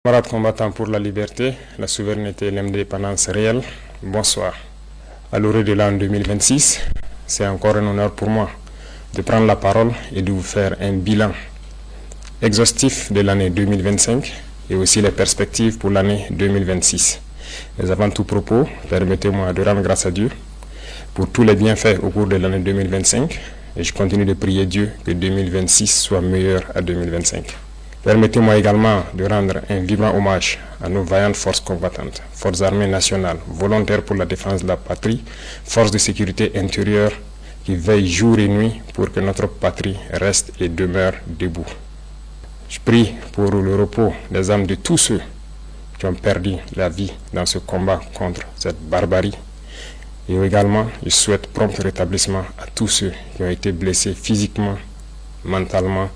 Camarades combattants pour la liberté, la souveraineté et l'indépendance réelle, bonsoir. À l'orée de l'an 2026, c'est encore un honneur pour moi de prendre la parole et de vous faire un bilan exhaustif de l'année 2025 et aussi les perspectives pour l'année 2026. Mais avant tout propos, permettez-moi de rendre grâce à Dieu pour tous les bienfaits au cours de l'année 2025 et je continue de prier Dieu que 2026 soit meilleur à 2025. Permettez-moi également de rendre un vibrant hommage à nos vaillantes forces combattantes, forces armées nationales, volontaires pour la défense de la patrie, forces de sécurité intérieure qui veillent jour et nuit pour que notre patrie reste et demeure debout. Je prie pour le repos des âmes de tous ceux qui ont perdu la vie dans ce combat contre cette barbarie. Et également, je souhaite prompt rétablissement à tous ceux qui ont été blessés physiquement, mentalement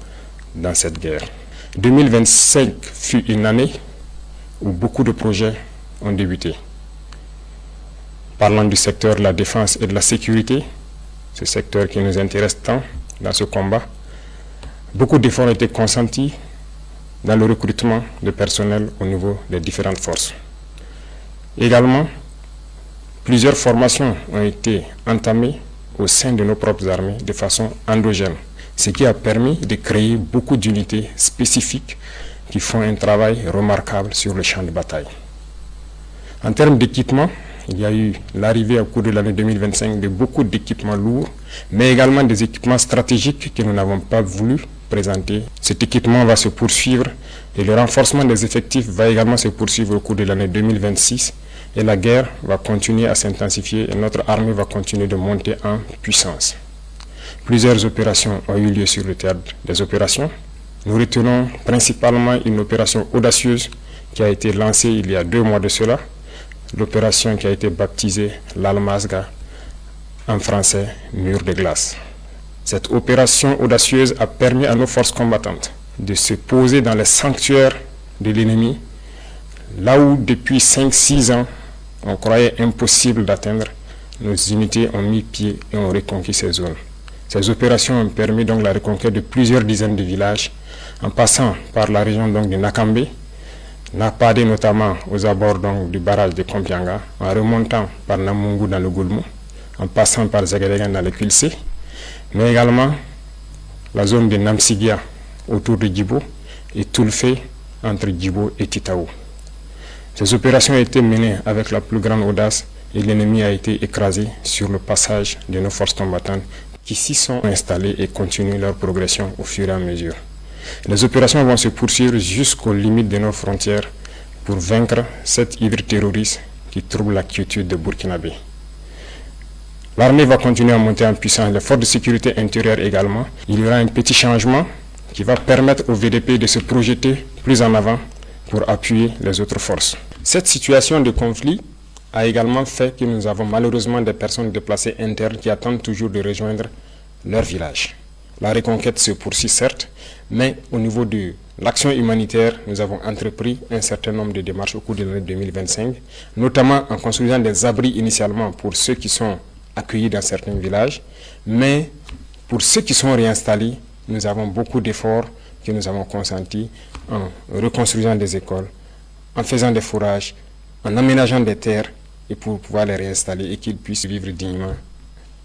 dans cette guerre. 2025 fut une année où beaucoup de projets ont débuté. Parlant du secteur de la défense et de la sécurité, ce secteur qui nous intéresse tant dans ce combat, beaucoup d'efforts ont été consentis dans le recrutement de personnel au niveau des différentes forces. Également, plusieurs formations ont été entamées au sein de nos propres armées de façon endogène, ce qui a permis de créer beaucoup d'unités spécifiques qui font un travail remarquable sur le champ de bataille. En termes d'équipement, il y a eu l'arrivée au cours de l'année 2025 de beaucoup d'équipements lourds, mais également des équipements stratégiques que nous n'avons pas voulu présenter. Cet équipement va se poursuivre et le renforcement des effectifs va également se poursuivre au cours de l'année 2026 et la guerre va continuer à s'intensifier et notre armée va continuer de monter en puissance. Plusieurs opérations ont eu lieu sur le théâtre des opérations. Nous retenons principalement une opération audacieuse qui a été lancée il y a 2 mois de cela, l'opération qui a été baptisée l'Almazga, en français mur de glace. Cette opération audacieuse a permis à nos forces combattantes de se poser dans les sanctuaires de l'ennemi, là où depuis 5-6 ans on croyait impossible d'atteindre. Nos unités ont mis pied et ont reconquis ces zones. Ces opérations ont permis donc la reconquête de plusieurs dizaines de villages, en passant par la région donc de Nakambe, Napade notamment aux abords donc du barrage de Kompianga, en remontant par Namungu dans le Goulmou, en passant par Zagadegan dans le Kilsé, mais également la zone de Namsigia autour de Djibo et Toulfé entre Djibo et Titaou. Ces opérations ont été menées avec la plus grande audace et l'ennemi a été écrasé sur le passage de nos forces combattantes qui s'y sont installés et continuent leur progression au fur et à mesure. Les opérations vont se poursuivre jusqu'aux limites de nos frontières pour vaincre cet hydre terroriste qui trouble la quiétude de Burkinabé. L'armée va continuer à monter en puissance, les forces de sécurité intérieure également. Il y aura un petit changement qui va permettre au VDP de se projeter plus en avant pour appuyer les autres forces. Cette situation de conflit a également fait que nous avons malheureusement des personnes déplacées internes qui attendent toujours de rejoindre leur village. La reconquête se poursuit certes, mais au niveau de l'action humanitaire, nous avons entrepris un certain nombre de démarches au cours de l'année 2025, notamment en construisant des abris initialement pour ceux qui sont accueillis dans certains villages, mais pour ceux qui sont réinstallés, nous avons beaucoup d'efforts que nous avons consentis en reconstruisant des écoles, en faisant des fourrages, en aménageant des terres et pour pouvoir les réinstaller et qu'ils puissent vivre dignement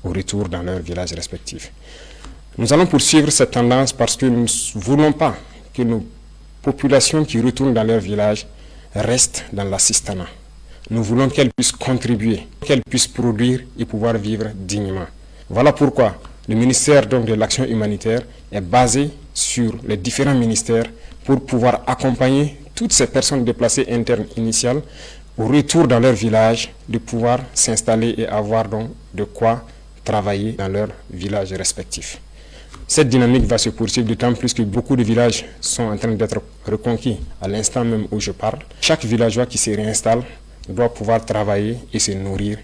au retour dans leurs villages respectifs. Nous allons poursuivre cette tendance parce que nous ne voulons pas que nos populations qui retournent dans leurs villages restent dans l'assistanat. Nous voulons qu'elles puissent contribuer, qu'elles puissent produire et pouvoir vivre dignement. Voilà pourquoi le ministère donc, de l'Action humanitaire est basé sur les différents ministères pour pouvoir accompagner toutes ces personnes déplacées internes initiales au retour dans leur village, de pouvoir s'installer et avoir donc de quoi travailler dans leur village respectif. Cette dynamique va se poursuivre d'autant plus que beaucoup de villages sont en train d'être reconquis à l'instant même où je parle. Chaque villageois qui se réinstalle doit pouvoir travailler et se nourrir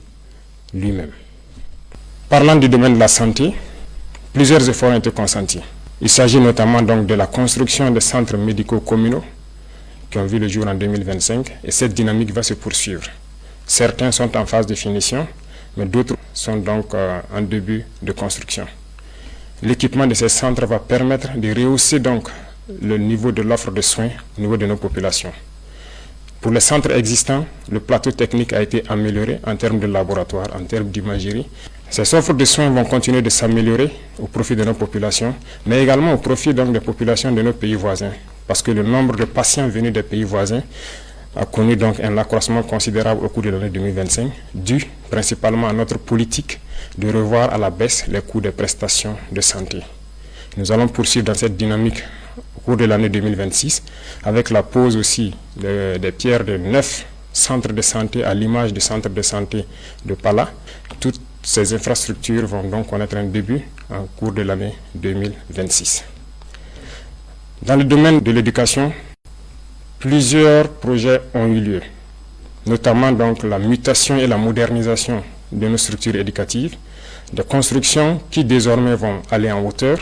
lui-même. Parlant du domaine de la santé, plusieurs efforts ont été consentis. Il s'agit notamment donc de la construction des centres médicaux communaux qui ont vu le jour en 2025 et cette dynamique va se poursuivre. Certains sont en phase de finition, mais d'autres sont donc en début de construction. L'équipement de ces centres va permettre de rehausser donc le niveau de l'offre de soins au niveau de nos populations. Pour les centres existants, le plateau technique a été amélioré en termes de laboratoire, en termes d'imagerie. Ces offres de soins vont continuer de s'améliorer au profit de nos populations, mais également au profit donc des populations de nos pays voisins, parce que le nombre de patients venus des pays voisins a connu donc un accroissement considérable au cours de l'année 2025, dû principalement à notre politique de revoir à la baisse les coûts des prestations de santé. Nous allons poursuivre dans cette dynamique au cours de l'année 2026, avec la pose aussi des pierres de 9 centres de santé à l'image du centre de santé de Pala. Toutes ces infrastructures vont donc connaître un début en cours de l'année 2026. Dans le domaine de l'éducation, plusieurs projets ont eu lieu, notamment donc la mutation et la modernisation de nos structures éducatives, des constructions qui désormais vont aller en hauteur.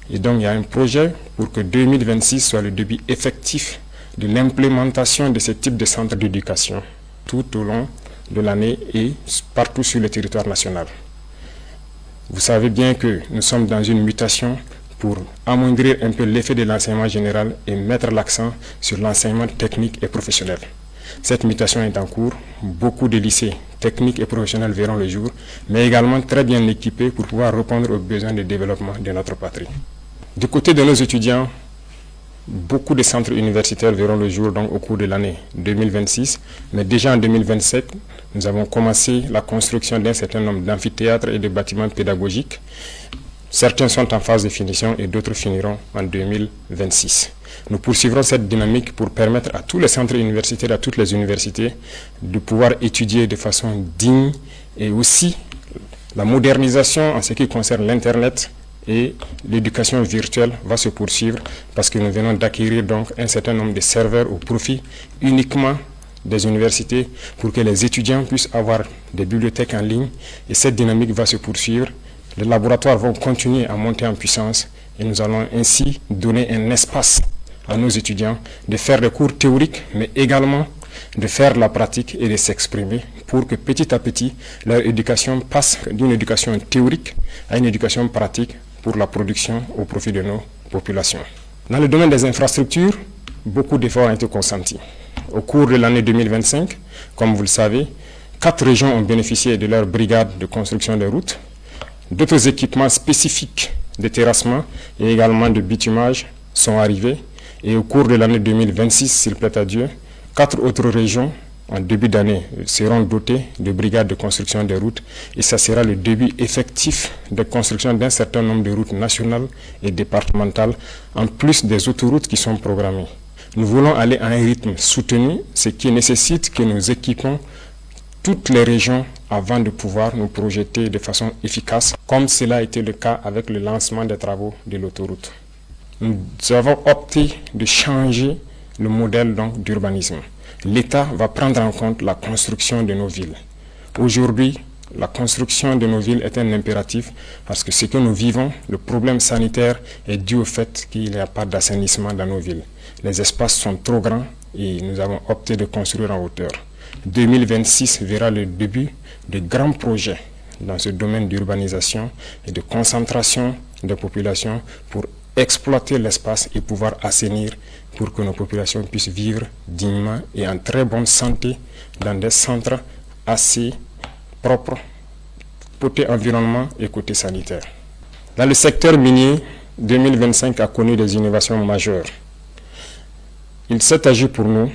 Et donc il y a un projet pour que 2026 soit le début effectif de l'implémentation de ce type de centres d'éducation tout au long de l'année et partout sur le territoire national. Vous savez bien que nous sommes dans une mutation pour amoindrir un peu l'effet de l'enseignement général et mettre l'accent sur l'enseignement technique et professionnel. Cette mutation est en cours. Beaucoup de lycées techniques et professionnels verront le jour, mais également très bien équipés pour pouvoir répondre aux besoins de développement de notre patrie. Du côté de nos étudiants, beaucoup de centres universitaires verront le jour donc au cours de l'année 2026, mais déjà en 2027, nous avons commencé la construction d'un certain nombre d'amphithéâtres et de bâtiments pédagogiques. Certains sont en phase de finition et d'autres finiront en 2026. Nous poursuivrons cette dynamique pour permettre à tous les centres universitaires, à toutes les universités, de pouvoir étudier de façon digne et aussi la modernisation en ce qui concerne l'Internet et l'éducation virtuelle va se poursuivre parce que nous venons d'acquérir donc un certain nombre de serveurs au profit uniquement des universités pour que les étudiants puissent avoir des bibliothèques en ligne et cette dynamique va se poursuivre. Les laboratoires vont continuer à monter en puissance et nous allons ainsi donner un espace à nos étudiants de faire des cours théoriques, mais également de faire la pratique et de s'exprimer pour que petit à petit, leur éducation passe d'une éducation théorique à une éducation pratique pour la production au profit de nos populations. Dans le domaine des infrastructures, beaucoup d'efforts ont été consentis. Au cours de l'année 2025, comme vous le savez, 4 régions ont bénéficié de leur brigade de construction de routes. D'autres équipements spécifiques de terrassement et également de bitumage sont arrivés. Et au cours de l'année 2026, s'il plaît à Dieu, 4 autres régions, en début d'année, seront dotées de brigades de construction des routes. Et ça sera le début effectif de construction d'un certain nombre de routes nationales et départementales, en plus des autoroutes qui sont programmées. Nous voulons aller à un rythme soutenu, ce qui nécessite que nous équipons toutes les régions avant de pouvoir nous projeter de façon efficace, comme cela a été le cas avec le lancement des travaux de l'autoroute. Nous avons opté de changer le modèle donc d'urbanisme. L'État va prendre en compte la construction de nos villes. Aujourd'hui, la construction de nos villes est un impératif parce que ce que nous vivons, le problème sanitaire est dû au fait qu'il n'y a pas d'assainissement dans nos villes. Les espaces sont trop grands et nous avons opté de construire en hauteur. 2026 verra le début de grands projets dans ce domaine d'urbanisation et de concentration des populations pour exploiter l'espace et pouvoir assainir pour que nos populations puissent vivre dignement et en très bonne santé dans des centres assez propres, côté environnement et côté sanitaire. Dans le secteur minier, 2025 a connu des innovations majeures. Il s'est agi pour nous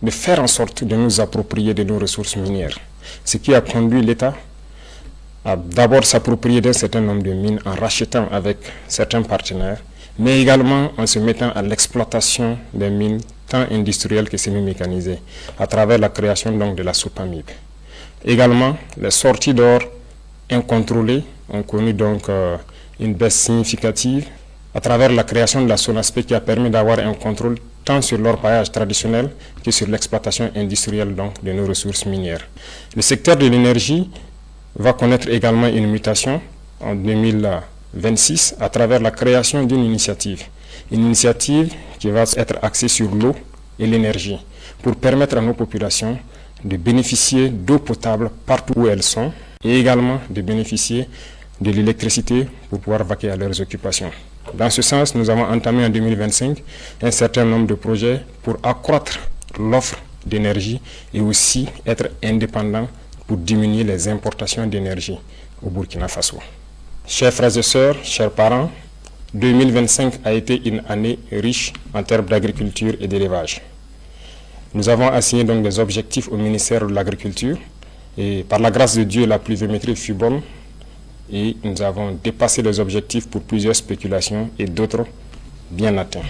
de faire en sorte de nous approprier de nos ressources minières, ce qui a conduit l'État à d'abord s'approprier d'un certain nombre de mines en rachetant avec certains partenaires, mais également en se mettant à l'exploitation des mines tant industrielles que semi-mécanisées, à travers la création donc de la SOPAMIB. Également, les sorties d'or incontrôlées ont connu donc une baisse significative à travers la création de la SONASPE qui a permis d'avoir un contrôle tant sur l'orpaillage traditionnel que sur l'exploitation industrielle donc, de nos ressources minières. Le secteur de l'énergie va connaître également une mutation en 2026 à travers la création d'une initiative. Une initiative qui va être axée sur l'eau et l'énergie pour permettre à nos populations de bénéficier d'eau potable partout où elles sont et également de bénéficier de l'électricité pour pouvoir vaquer à leurs occupations. Dans ce sens, nous avons entamé en 2025 un certain nombre de projets pour accroître l'offre d'énergie et aussi être indépendant pour diminuer les importations d'énergie au Burkina Faso. Chers frères et sœurs, chers parents, 2025 a été une année riche en termes d'agriculture et d'élevage. Nous avons assigné donc des objectifs au ministère de l'Agriculture et par la grâce de Dieu, la pluviométrie fut bonne et nous avons dépassé les objectifs pour plusieurs spéculations et d'autres bien atteints.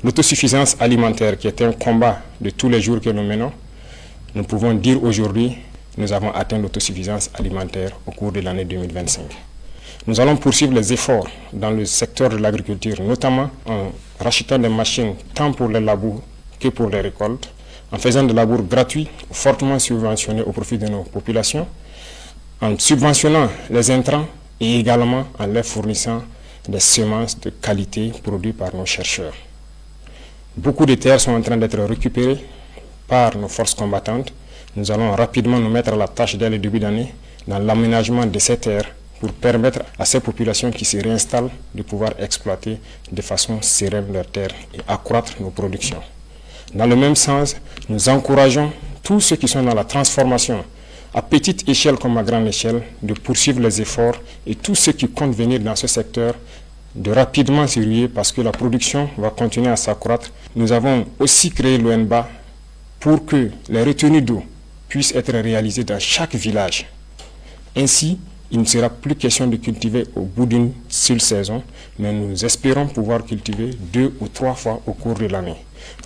L'autosuffisance alimentaire, qui est un combat de tous les jours que nous menons, nous pouvons dire aujourd'hui que nous avons atteint l'autosuffisance alimentaire au cours de l'année 2025. Nous allons poursuivre les efforts dans le secteur de l'agriculture, notamment en rachetant des machines tant pour les labours que pour les récoltes, en faisant des labours gratuits, fortement subventionnés au profit de nos populations, en subventionnant les intrants et également en leur fournissant des semences de qualité produites par nos chercheurs. Beaucoup de terres sont en train d'être récupérées par nos forces combattantes. Nous allons rapidement nous mettre à la tâche dès le début d'année dans l'aménagement de ces terres pour permettre à ces populations qui se réinstallent de pouvoir exploiter de façon sereine leurs terres et accroître nos productions. Dans le même sens, nous encourageons tous ceux qui sont dans la transformation, à petite échelle comme à grande échelle, de poursuivre les efforts et tous ceux qui comptent venir dans ce secteur de rapidement s'y ruer parce que la production va continuer à s'accroître. Nous avons aussi créé l'ONBA pour que les retenues d'eau puissent être réalisées dans chaque village. Ainsi, il ne sera plus question de cultiver au bout d'une seule saison, mais nous espérons pouvoir cultiver 2 ou 3 fois au cours de l'année.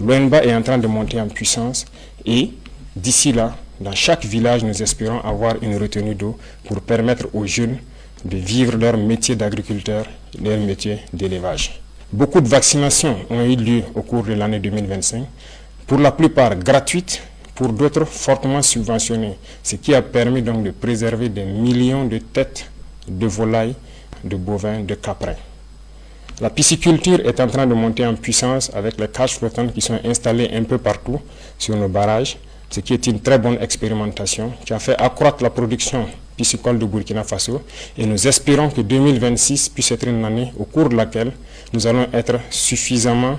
L'ONBA est en train de monter en puissance et d'ici là, dans chaque village, nous espérons avoir une retenue d'eau pour permettre aux jeunes de vivre leur métier d'agriculteur, leur métier d'élevage. Beaucoup de vaccinations ont eu lieu au cours de l'année 2025, pour la plupart gratuites, pour d'autres fortement subventionnées, ce qui a permis donc de préserver des millions de têtes de volailles, de bovins, de caprins. La pisciculture est en train de monter en puissance avec les cages flottantes qui sont installées un peu partout sur nos barrages, ce qui est une très bonne expérimentation qui a fait accroître la production piscicole de Burkina Faso et nous espérons que 2026 puisse être une année au cours de laquelle nous allons être suffisamment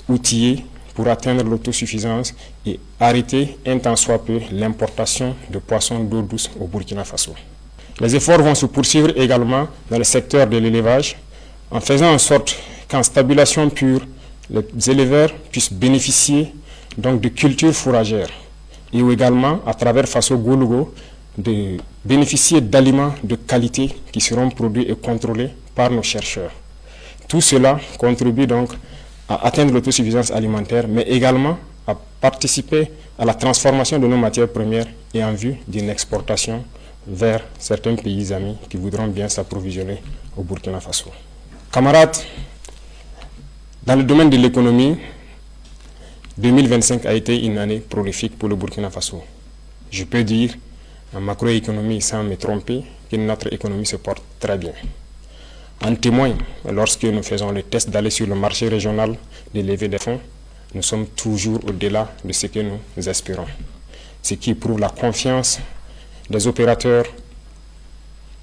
outillés pour atteindre l'autosuffisance et arrêter un tant soit peu l'importation de poissons d'eau douce au Burkina Faso. Les efforts vont se poursuivre également dans le secteur de l'élevage en faisant en sorte qu'en stabulation pure, les éleveurs puissent bénéficier donc de cultures fourragères et également à travers Faso Goulougo de bénéficier d'aliments de qualité qui seront produits et contrôlés par nos chercheurs. Tout cela contribue donc à atteindre l'autosuffisance alimentaire, mais également à participer à la transformation de nos matières premières et en vue d'une exportation vers certains pays amis qui voudront bien s'approvisionner au Burkina Faso. Camarades, dans le domaine de l'économie, 2025 a été une année prolifique pour le Burkina Faso. Je peux dire, en macroéconomie, sans me tromper, que notre économie se porte très bien. En témoigne, lorsque nous faisons le test d'aller sur le marché régional de lever des fonds, nous sommes toujours au-delà de ce que nous espérons. Ce qui prouve la confiance des opérateurs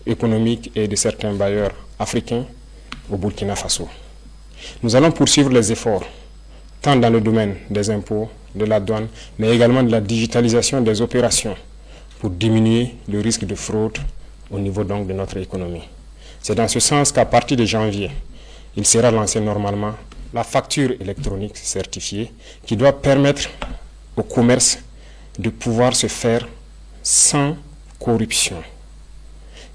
économiques et de certains bailleurs africains au Burkina Faso. Nous allons poursuivre les efforts, tant dans le domaine des impôts, de la douane, mais également de la digitalisation des opérations pour diminuer le risque de fraude au niveau donc de notre économie. C'est dans ce sens qu'à partir de janvier, il sera lancé normalement la facture électronique certifiée qui doit permettre au commerce de pouvoir se faire sans corruption.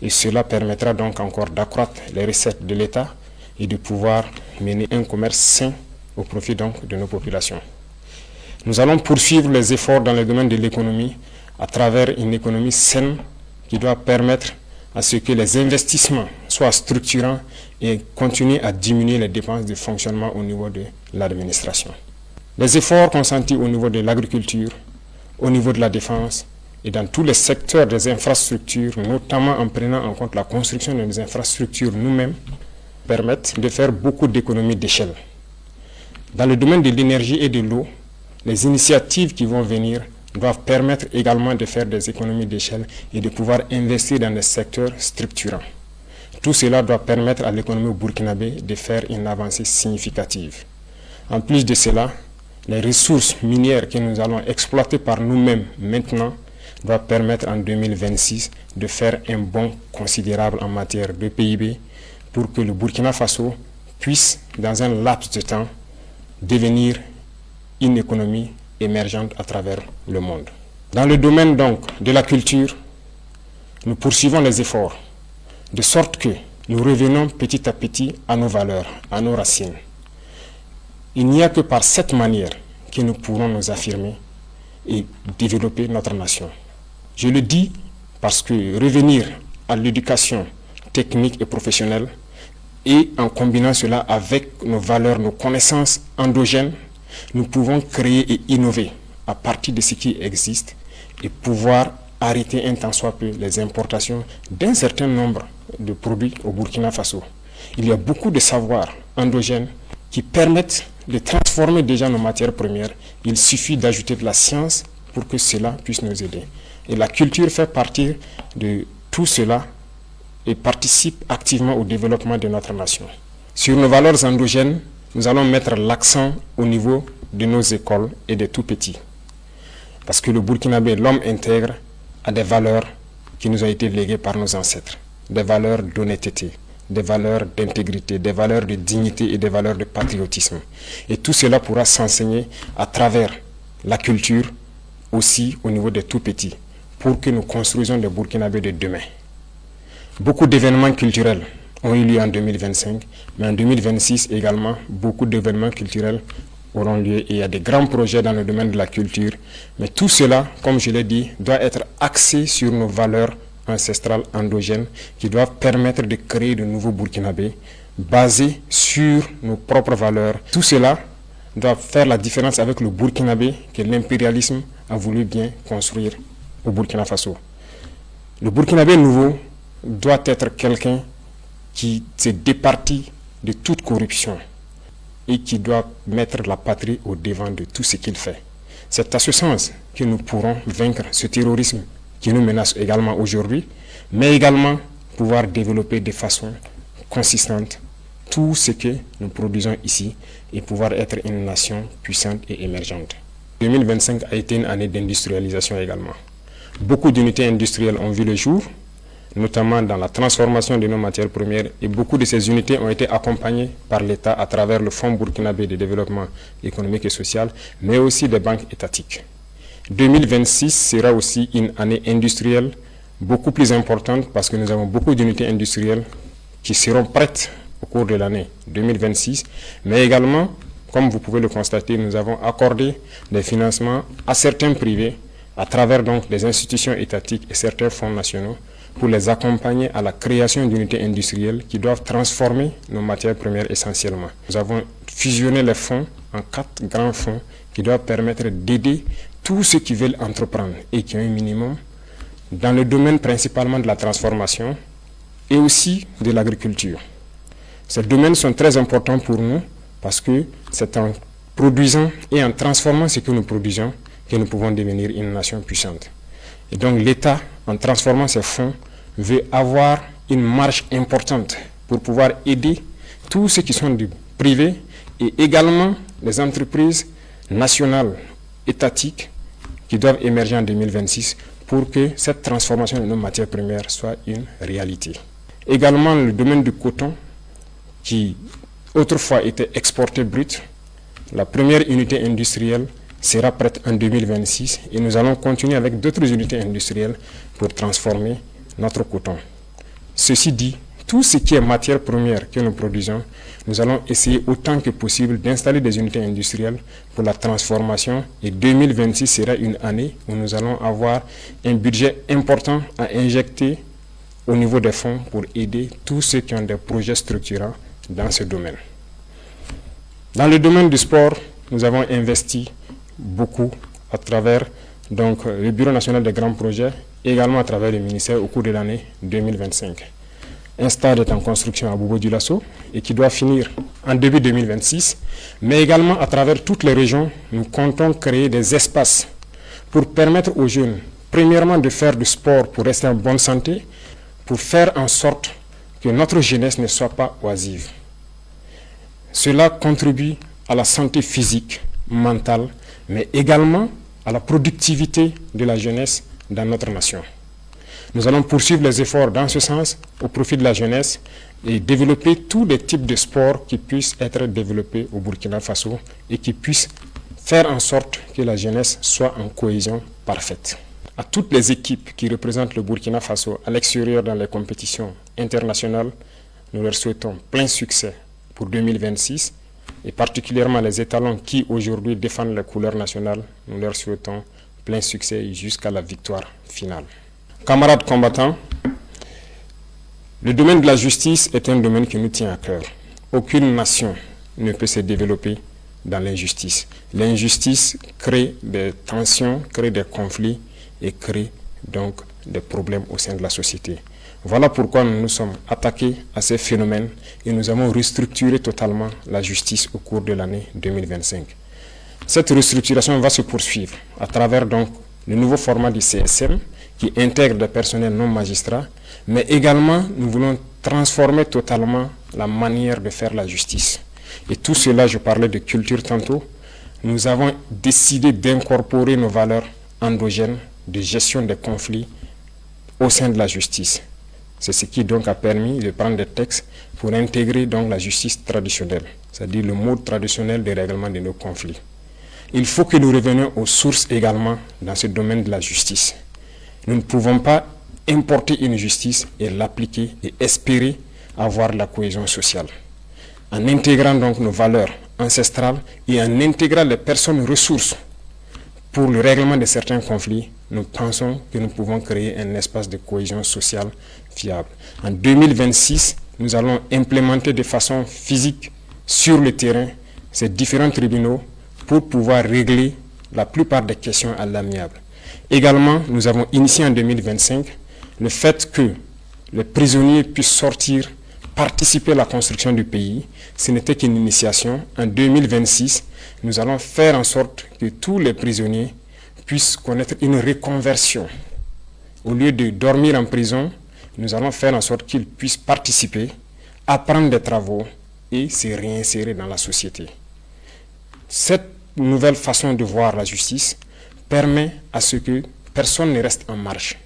Et cela permettra donc encore d'accroître les recettes de l'État et de pouvoir mener un commerce sain au profit donc de nos populations. Nous allons poursuivre les efforts dans le domaine de l'économie à travers une économie saine qui doit permettre à ce que les investissements soient structurants et continuent à diminuer les dépenses de fonctionnement au niveau de l'administration. Les efforts consentis au niveau de l'agriculture, au niveau de la défense et dans tous les secteurs des infrastructures, notamment en prenant en compte la construction de nos infrastructures nous-mêmes, permettent de faire beaucoup d'économies d'échelle. Dans le domaine de l'énergie et de l'eau, les initiatives qui vont venir doivent permettre également de faire des économies d'échelle et de pouvoir investir dans des secteurs structurants. Tout cela doit permettre à l'économie burkinabé de faire une avancée significative. En plus de cela, les ressources minières que nous allons exploiter par nous-mêmes maintenant doit permettre en 2026 de faire un bond considérable en matière de PIB pour que le Burkina Faso puisse, dans un laps de temps, devenir une économie émergente à travers le monde. Dans le domaine donc de la culture, nous poursuivons les efforts, de sorte que nous revenons petit à petit à nos valeurs, à nos racines. Il n'y a que par cette manière que nous pourrons nous affirmer et développer notre nation. Je le dis parce que revenir à l'éducation technique et professionnelle et en combinant cela avec nos valeurs, nos connaissances endogènes, nous pouvons créer et innover à partir de ce qui existe et pouvoir arrêter un tant soit peu les importations d'un certain nombre de produits au Burkina Faso. Il y a beaucoup de savoirs endogènes qui permettent de transformer déjà nos matières premières. Il suffit d'ajouter de la science pour que cela puisse nous aider. Et la culture fait partie de tout cela et participe activement au développement de notre nation. Sur nos valeurs endogènes, nous allons mettre l'accent au niveau de nos écoles et des tout-petits. Parce que le Burkinabé, l'homme intègre, a des valeurs qui nous ont été léguées par nos ancêtres. Des valeurs d'honnêteté, des valeurs d'intégrité, des valeurs de dignité et des valeurs de patriotisme. Et tout cela pourra s'enseigner à travers la culture, aussi au niveau des tout-petits, pour que nous construisions le Burkinabé de demain. Beaucoup d'événements culturels ont eu lieu en 2025, mais en 2026 également, beaucoup d'événements culturels auront lieu et il y a des grands projets dans le domaine de la culture. Mais tout cela, comme je l'ai dit, doit être axé sur nos valeurs ancestrales endogènes qui doivent permettre de créer de nouveaux Burkinabés basés sur nos propres valeurs. Tout cela doit faire la différence avec le Burkinabé que l'impérialisme a voulu bien construire au Burkina Faso. Le Burkinabé nouveau doit être quelqu'un qui se départit de toute corruption et qui doit mettre la patrie au devant de tout ce qu'il fait. C'est à ce sens que nous pourrons vaincre ce terrorisme qui nous menace également aujourd'hui, mais également pouvoir développer de façon consistante tout ce que nous produisons ici et pouvoir être une nation puissante et émergente. 2025 a été une année d'industrialisation également. Beaucoup d'unités industrielles ont vu le jour, notamment dans la transformation de nos matières premières, et beaucoup de ces unités ont été accompagnées par l'État à travers le Fonds burkinabé de développement économique et social, mais aussi des banques étatiques. 2026 sera aussi une année industrielle beaucoup plus importante parce que nous avons beaucoup d'unités industrielles qui seront prêtes au cours de l'année 2026, mais également, comme vous pouvez le constater, nous avons accordé des financements à certains privés à travers donc des institutions étatiques et certains fonds nationaux pour les accompagner à la création d'unités industrielles qui doivent transformer nos matières premières essentiellement. Nous avons fusionné les fonds en 4 grands fonds qui doivent permettre d'aider tous ceux qui veulent entreprendre et qui ont un minimum dans le domaine principalement de la transformation et aussi de l'agriculture. Ces domaines sont très importants pour nous parce que c'est en produisant et en transformant ce que nous produisons que nous pouvons devenir une nation puissante. Et donc l'État, en transformant ces fonds, veut avoir une marge importante pour pouvoir aider tous ceux qui sont du privé et également les entreprises nationales, étatiques, qui doivent émerger en 2026 pour que cette transformation de nos matières premières soit une réalité. Également le domaine du coton, qui autrefois était exporté brut, la première unité industrielle sera prête en 2026 et nous allons continuer avec d'autres unités industrielles pour transformer notre coton. Ceci dit, tout ce qui est matière première que nous produisons, nous allons essayer autant que possible d'installer des unités industrielles pour la transformation et 2026 sera une année où nous allons avoir un budget important à injecter au niveau des fonds pour aider tous ceux qui ont des projets structurants dans ce domaine. Dans le domaine du sport, nous avons investi beaucoup à travers donc, le Bureau national des grands projets, également à travers le ministère au cours de l'année 2025. Un stade est en construction à Bobo-Dioulasso et qui doit finir en début 2026, mais également à travers toutes les régions, nous comptons créer des espaces pour permettre aux jeunes, premièrement de faire du sport pour rester en bonne santé, pour faire en sorte que notre jeunesse ne soit pas oisive. Cela contribue à la santé physique, mentale, mais également à la productivité de la jeunesse dans notre nation. Nous allons poursuivre les efforts dans ce sens au profit de la jeunesse et développer tous les types de sports qui puissent être développés au Burkina Faso et qui puissent faire en sorte que la jeunesse soit en cohésion parfaite. À toutes les équipes qui représentent le Burkina Faso à l'extérieur dans les compétitions internationales, nous leur souhaitons plein succès pour 2026 et particulièrement les étalons qui aujourd'hui défendent les couleurs nationales, nous leur souhaitons plein succès jusqu'à la victoire finale. Camarades combattants, le domaine de la justice est un domaine qui nous tient à cœur. Aucune nation ne peut se développer dans l'injustice. L'injustice crée des tensions, crée des conflits et crée donc des problèmes au sein de la société. Voilà pourquoi nous nous sommes attaqués à ces phénomènes et nous avons restructuré totalement la justice au cours de l'année 2025. Cette restructuration va se poursuivre à travers donc le nouveau format du CSM qui intègre des personnels non magistrats, mais également nous voulons transformer totalement la manière de faire la justice. Et tout cela, je parlais de culture tantôt, nous avons décidé d'incorporer nos valeurs endogènes de gestion des conflits au sein de la justice. C'est ce qui donc a permis de prendre des textes pour intégrer donc la justice traditionnelle, c'est-à-dire le mode traditionnel de règlement de nos conflits. Il faut que nous revenions aux sources également dans ce domaine de la justice. Nous ne pouvons pas importer une justice et l'appliquer et espérer avoir la cohésion sociale. En intégrant donc nos valeurs ancestrales et en intégrant les personnes ressources pour le règlement de certains conflits, nous pensons que nous pouvons créer un espace de cohésion sociale fiable. En 2026, nous allons implémenter de façon physique sur le terrain ces différents tribunaux pour pouvoir régler la plupart des questions à l'amiable. Également, nous avons initié en 2025 le fait que les prisonniers puissent sortir, participer à la construction du pays. Ce n'était qu'une initiation. En 2026, nous allons faire en sorte que tous les prisonniers puissent connaître une reconversion. Au lieu de dormir en prison, nous allons faire en sorte qu'ils puissent participer, apprendre des travaux et se réinsérer dans la société. Cette nouvelle façon de voir la justice permet à ce que personne ne reste en marge.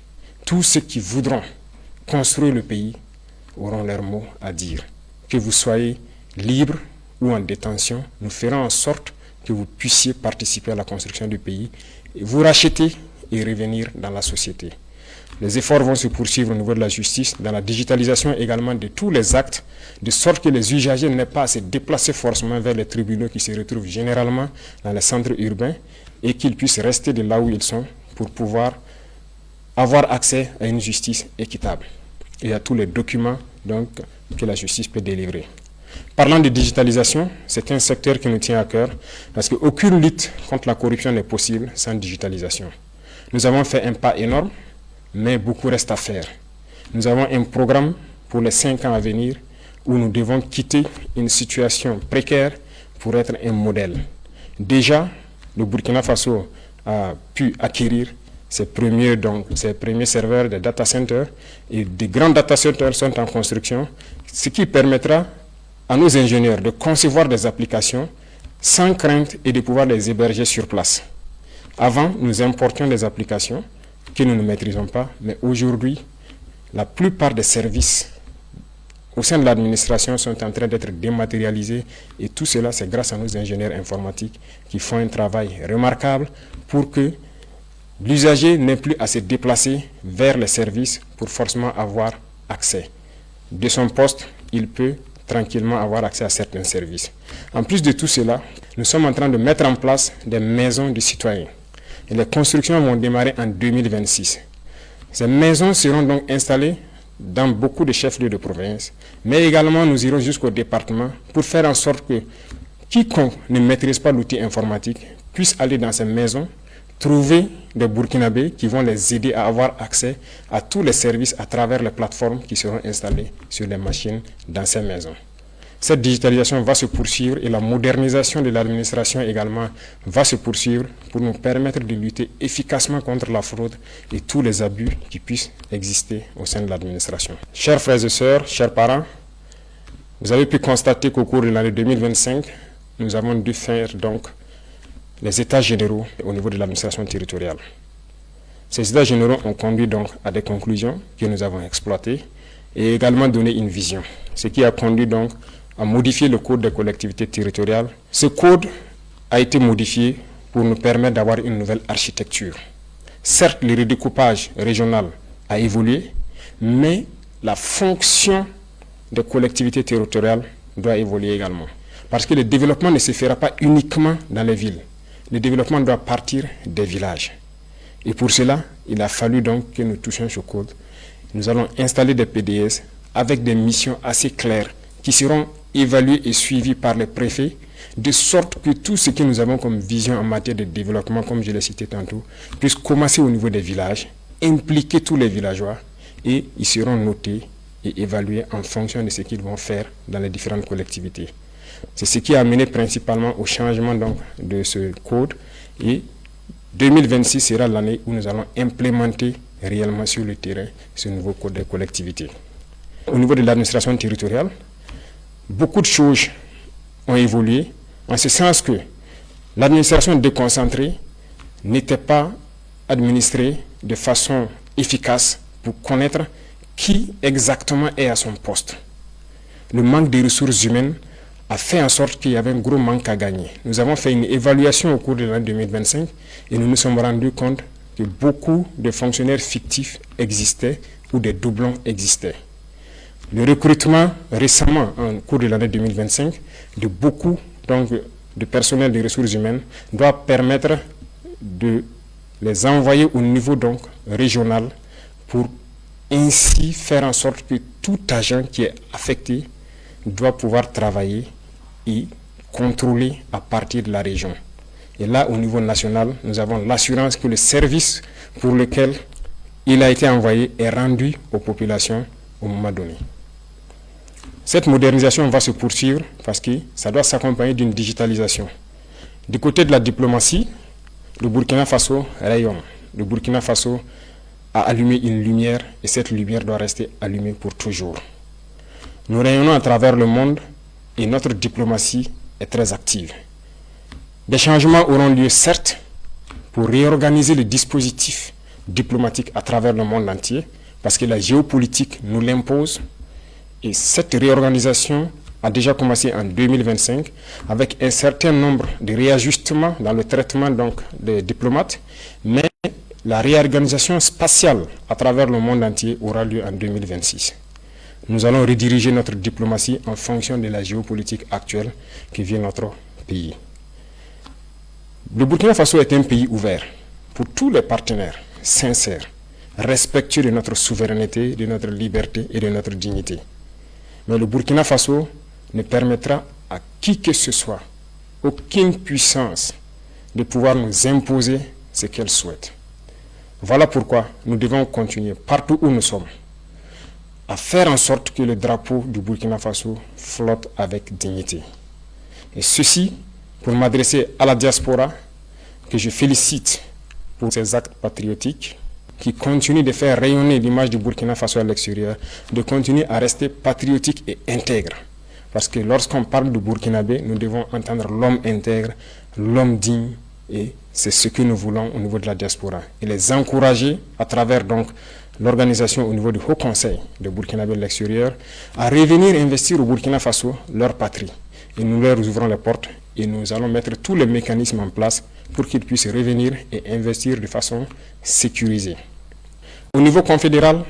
Tous ceux qui voudront construire le pays auront leur mot à dire. Que vous soyez libre ou en détention, nous ferons en sorte que vous puissiez participer à la construction du pays, et vous racheter et revenir dans la société. Les efforts vont se poursuivre au niveau de la justice, dans la digitalisation également de tous les actes, de sorte que les usagers n'aient pas à se déplacer forcément vers les tribunaux qui se retrouvent généralement dans les centres urbains et qu'ils puissent rester de là où ils sont pour pouvoir avoir accès à une justice équitable et à tous les documents donc, que la justice peut délivrer. Parlant de digitalisation, c'est un secteur qui nous tient à cœur parce qu'aucune lutte contre la corruption n'est possible sans digitalisation. Nous avons fait un pas énorme, mais beaucoup reste à faire. Nous avons un programme pour les 5 ans à venir où nous devons quitter une situation précaire pour être un modèle. Déjà, le Burkina Faso a pu acquérir ses premiers serveurs de data centers et des grands data centers sont en construction, ce qui permettra à nos ingénieurs de concevoir des applications sans crainte et de pouvoir les héberger sur place. Avant, nous importions des applications que nous ne maîtrisons pas, mais aujourd'hui, la plupart des services au sein de l'administration sont en train d'être dématérialisés et tout cela, c'est grâce à nos ingénieurs informatiques qui font un travail remarquable pour que l'usager n'ait plus à se déplacer vers les services pour forcément avoir accès. De son poste, il peut tranquillement avoir accès à certains services. En plus de tout cela, nous sommes en train de mettre en place des maisons de citoyens. Et les constructions vont démarrer en 2026. Ces maisons seront donc installées dans beaucoup de chefs-lieux de province, mais également nous irons jusqu'au département pour faire en sorte que quiconque ne maîtrise pas l'outil informatique puisse aller dans ces maisons, trouver des Burkinabés qui vont les aider à avoir accès à tous les services à travers les plateformes qui seront installées sur les machines dans ces maisons. Cette digitalisation va se poursuivre et la modernisation de l'administration également va se poursuivre pour nous permettre de lutter efficacement contre la fraude et tous les abus qui puissent exister au sein de l'administration. Chers frères et sœurs, chers parents, vous avez pu constater qu'au cours de l'année 2025, nous avons dû faire donc les états généraux au niveau de l'administration territoriale. Ces états généraux ont conduit donc à des conclusions que nous avons exploitées et également donné une vision, ce qui a conduit donc à modifier le code des collectivités territoriales. Ce code a été modifié pour nous permettre d'avoir une nouvelle architecture. Certes, le redécoupage régional a évolué, mais la fonction des collectivités territoriales doit évoluer également. Parce que le développement ne se fera pas uniquement dans les villes. Le développement doit partir des villages. Et pour cela, il a fallu donc que nous touchions ce code. Nous allons installer des PDS avec des missions assez claires qui seront évaluées et suivies par les préfets, de sorte que tout ce que nous avons comme vision en matière de développement, comme je l'ai cité tantôt, puisse commencer au niveau des villages, impliquer tous les villageois et ils seront notés et évalués en fonction de ce qu'ils vont faire dans les différentes collectivités. C'est ce qui a amené principalement au changement donc de ce code et 2026 sera l'année où nous allons implémenter réellement sur le terrain ce nouveau code des collectivités. Au niveau de l'administration territoriale, beaucoup de choses ont évolué en ce sens que l'administration déconcentrée n'était pas administrée de façon efficace pour connaître qui exactement est à son poste. Le manque de ressources humaines a fait en sorte qu'il y avait un gros manque à gagner. Nous avons fait une évaluation au cours de l'année 2025 et nous nous sommes rendus compte que beaucoup de fonctionnaires fictifs existaient ou des doublons existaient. Le recrutement récemment, en cours de l'année 2025, de beaucoup donc, de personnel de ressources humaines doit permettre de les envoyer au niveau donc, régional pour ainsi faire en sorte que tout agent qui est affecté doit pouvoir travailler et contrôler à partir de la région. Et là, au niveau national, nous avons l'assurance que le service pour lequel il a été envoyé est rendu aux populations au moment donné. Cette modernisation va se poursuivre parce que ça doit s'accompagner d'une digitalisation. Du côté de la diplomatie, le Burkina Faso rayonne. Le Burkina Faso a allumé une lumière et cette lumière doit rester allumée pour toujours. Nous rayonnons à travers le monde et notre diplomatie est très active. Des changements auront lieu certes pour réorganiser le dispositif diplomatique à travers le monde entier parce que la géopolitique nous l'impose et cette réorganisation a déjà commencé en 2025 avec un certain nombre de réajustements dans le traitement donc, des diplomates, mais la réorganisation spatiale à travers le monde entier aura lieu en 2026. Nous allons rediriger notre diplomatie en fonction de la géopolitique actuelle qui vit notre pays. Le Burkina Faso est un pays ouvert pour tous les partenaires sincères, respectueux de notre souveraineté, de notre liberté et de notre dignité. Mais le Burkina Faso ne permettra à qui que ce soit, aucune puissance, de pouvoir nous imposer ce qu'elle souhaite. Voilà pourquoi nous devons continuer partout où nous sommes à faire en sorte que le drapeau du Burkina Faso flotte avec dignité. Et ceci pour m'adresser à la diaspora que je félicite pour ses actes patriotiques qui continuent de faire rayonner l'image du Burkina Faso à l'extérieur, de continuer à rester patriotique et intègre. Parce que lorsqu'on parle du Burkinabé, nous devons entendre l'homme intègre, l'homme digne, et c'est ce que nous voulons au niveau de la diaspora. Et les encourager à travers donc l'organisation au niveau du Haut Conseil de Burkinabé de l'extérieur à revenir investir au Burkina Faso leur patrie. Et nous leur ouvrons les portes et nous allons mettre tous les mécanismes en place pour qu'ils puissent revenir et investir de façon sécurisée. Au niveau confédéral,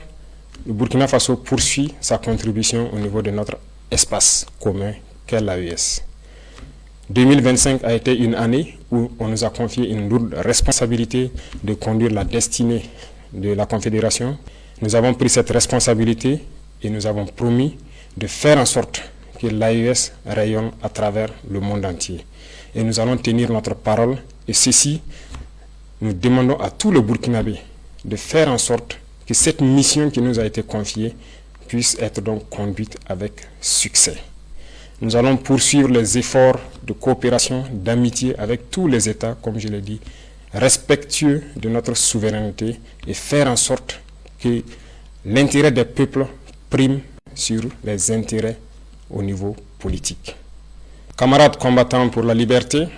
le Burkina Faso poursuit sa contribution au niveau de notre espace commun qu'est l'AES. 2025 a été une année où on nous a confié une lourde responsabilité de conduire la destinée de la Confédération. Nous avons pris cette responsabilité et nous avons promis de faire en sorte que l'AES rayonne à travers le monde entier. Et nous allons tenir notre parole et ceci, nous demandons à tous les Burkinabés de faire en sorte que cette mission qui nous a été confiée puisse être donc conduite avec succès. Nous allons poursuivre les efforts de coopération, d'amitié avec tous les États, comme je l'ai dit, respectueux de notre souveraineté et faire en sorte que l'intérêt des peuples prime sur les intérêts au niveau politique. Camarades combattants pour la liberté,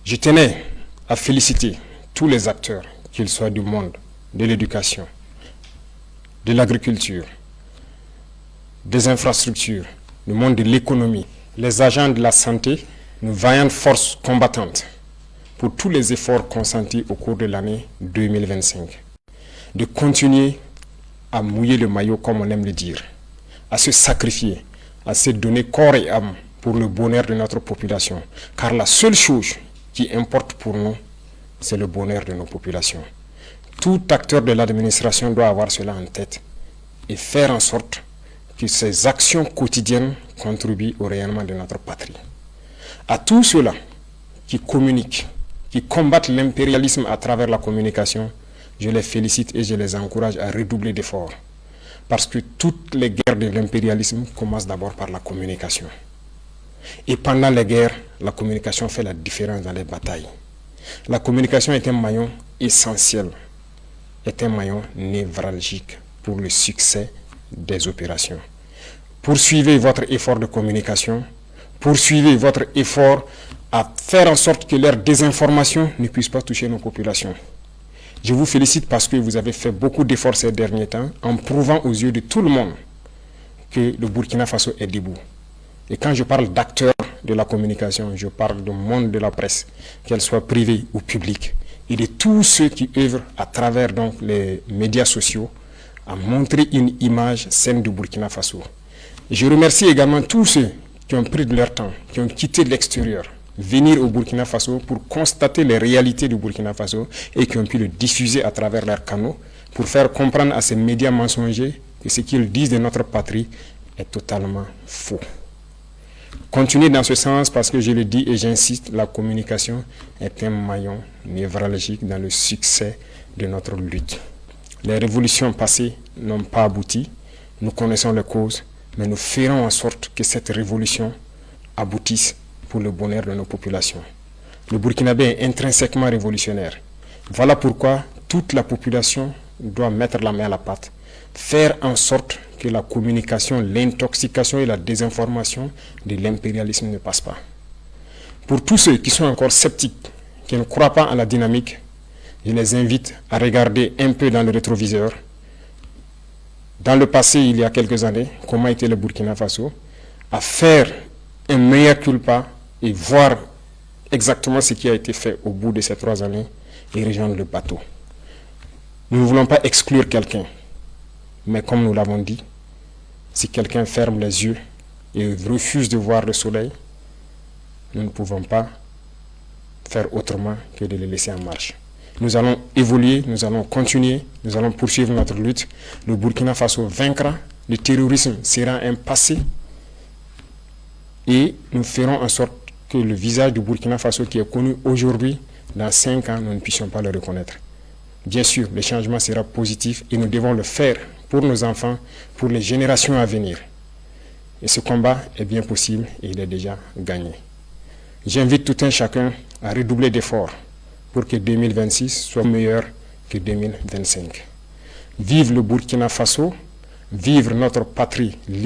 Je tenais à féliciter tous les acteurs, qu'ils soient du monde de l'éducation, de l'agriculture, des infrastructures, du monde de l'économie, les agents de la santé, nos vaillantes forces combattantes, pour tous les efforts consentis au cours de l'année 2025. De continuer à mouiller le maillot, comme on aime le dire, à se sacrifier, à se donner corps et âme pour le bonheur de notre population. Car la seule chose qui importe pour nous, c'est le bonheur de nos populations. Tout acteur de l'administration doit avoir cela en tête et faire en sorte que ces actions quotidiennes contribuent au rayonnement de notre patrie. À tous ceux-là qui communiquent, qui combattent l'impérialisme à travers la communication, je les félicite et je les encourage à redoubler d'efforts. Parce que toutes les guerres de l'impérialisme commencent d'abord par la communication. Et pendant les guerres, la communication fait la différence dans les batailles. La communication est un maillon essentiel, est un maillon névralgique pour le succès des opérations. Poursuivez votre effort de communication, poursuivez votre effort à faire en sorte que leur désinformation ne puisse pas toucher nos populations. Je vous félicite parce que vous avez fait beaucoup d'efforts ces derniers temps en prouvant aux yeux de tout le monde que le Burkina Faso est debout. Et quand je parle d'acteurs de la communication, je parle du monde de la presse, qu'elle soit privée ou publique, et de tous ceux qui œuvrent à travers donc les médias sociaux à montrer une image saine du Burkina Faso. Et je remercie également tous ceux qui ont pris de leur temps, qui ont quitté l'extérieur, venir au Burkina Faso pour constater les réalités du Burkina Faso et qui ont pu le diffuser à travers leurs canaux pour faire comprendre à ces médias mensongers que ce qu'ils disent de notre patrie est totalement faux. Continuez dans ce sens parce que je le dis et j'insiste, la communication est un maillon névralgique dans le succès de notre lutte. Les révolutions passées n'ont pas abouti, nous connaissons les causes, mais nous ferons en sorte que cette révolution aboutisse pour le bonheur de nos populations. Le Burkinabé est intrinsèquement révolutionnaire. Voilà pourquoi toute la population doit mettre la main à la pâte, faire en sorte que la communication, l'intoxication et la désinformation de l'impérialisme ne passent pas. Pour tous ceux qui sont encore sceptiques, qui ne croient pas en la dynamique, je les invite à regarder un peu dans le rétroviseur. Dans le passé, il y a quelques années, comment était le Burkina Faso, à faire un meilleur culpa et voir exactement ce qui a été fait au bout de ces 3 années et rejoindre le bateau. Nous ne voulons pas exclure quelqu'un, mais comme nous l'avons dit, si quelqu'un ferme les yeux et refuse de voir le soleil, nous ne pouvons pas faire autrement que de le laisser en marche. Nous allons évoluer, nous allons continuer, nous allons poursuivre notre lutte. Le Burkina Faso vaincra, le terrorisme sera un passé et nous ferons en sorte que le visage du Burkina Faso qui est connu aujourd'hui, dans 5 ans, nous ne puissions pas le reconnaître. Bien sûr, le changement sera positif et nous devons le faire pour nos enfants, pour les générations à venir. Et ce combat est bien possible et il est déjà gagné. J'invite tout un chacun à redoubler d'efforts pour que 2026 soit meilleur que 2025. Vive le Burkina Faso, vive notre patrie libre.